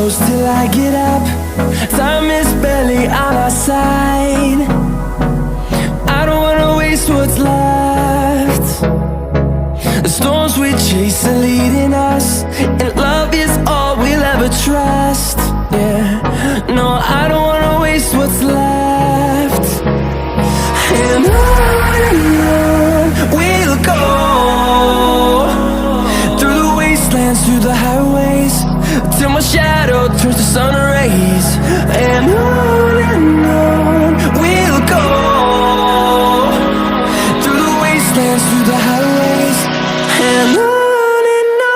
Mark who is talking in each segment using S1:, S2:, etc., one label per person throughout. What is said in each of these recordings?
S1: close till I get up. Time is barely on our side. I don't wanna waste what's left. The storms we chase are leading us, and love is all we'll ever trust. Yeah, no, I don't wanna waste what's left. And on we'll go, through the wastelands, through the highways, till my shadow turns to sun rays. And on we'll go, through the wastelands, through the highways, and on we'll go.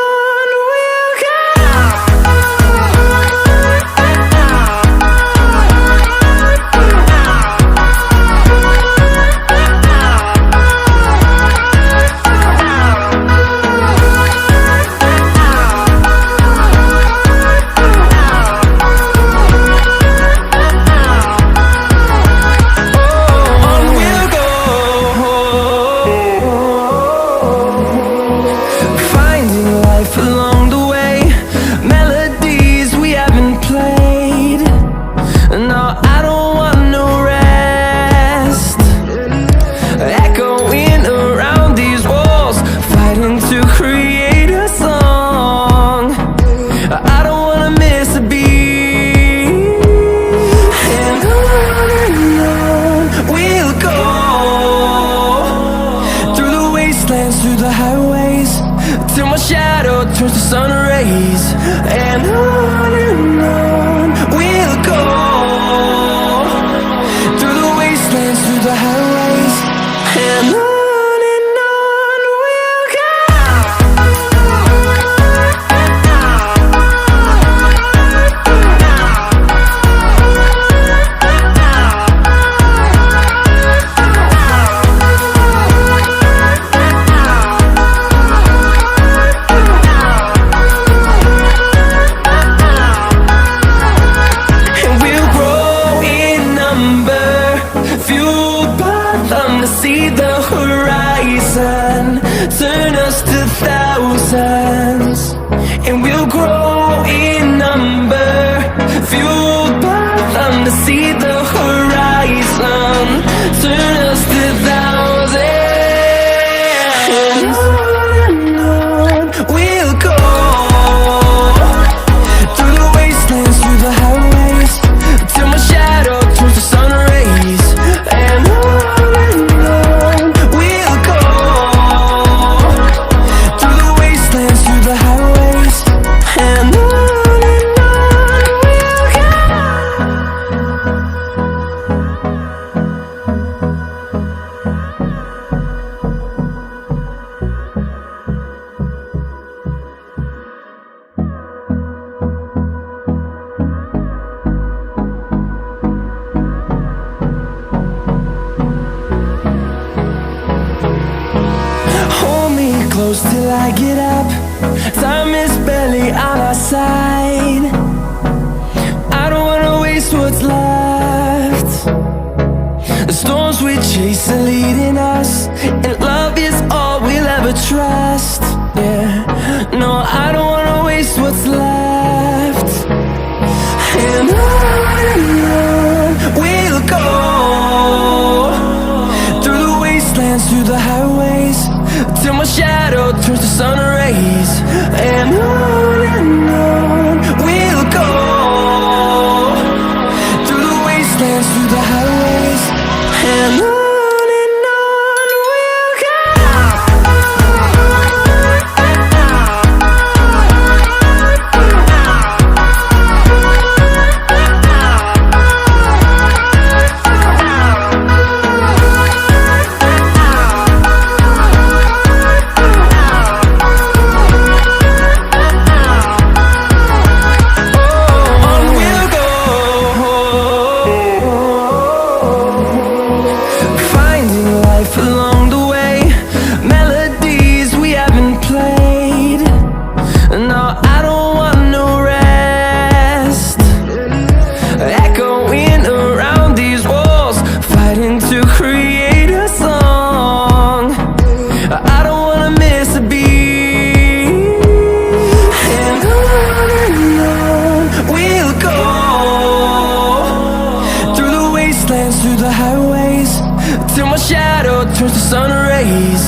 S1: Through the highways, till my shadow turns to sun rays. And on we'll go, through the wastelands, through the highways, and on we'll go. See the horizon, turn us to thousands, and we'll grow in number, fueled by them. To see the horizon, turn us to thousands, and on we'll go, through the wastelands, through the highways, till my shadow turns to sun rays. And close till I get up. Time is barely on our side. I don't wanna waste what's left. The storms we chase are leading us, and love is all we'll ever trust. Yeah, no, I don't wanna waste what's left. And on we'll go, through the wastelands, through the highways, till my shadow turns to sun rays. And on we'll go, through the wastelands, through the highways, and on we'll go. wastelands, through the highways, till my shadow turns to sun rays.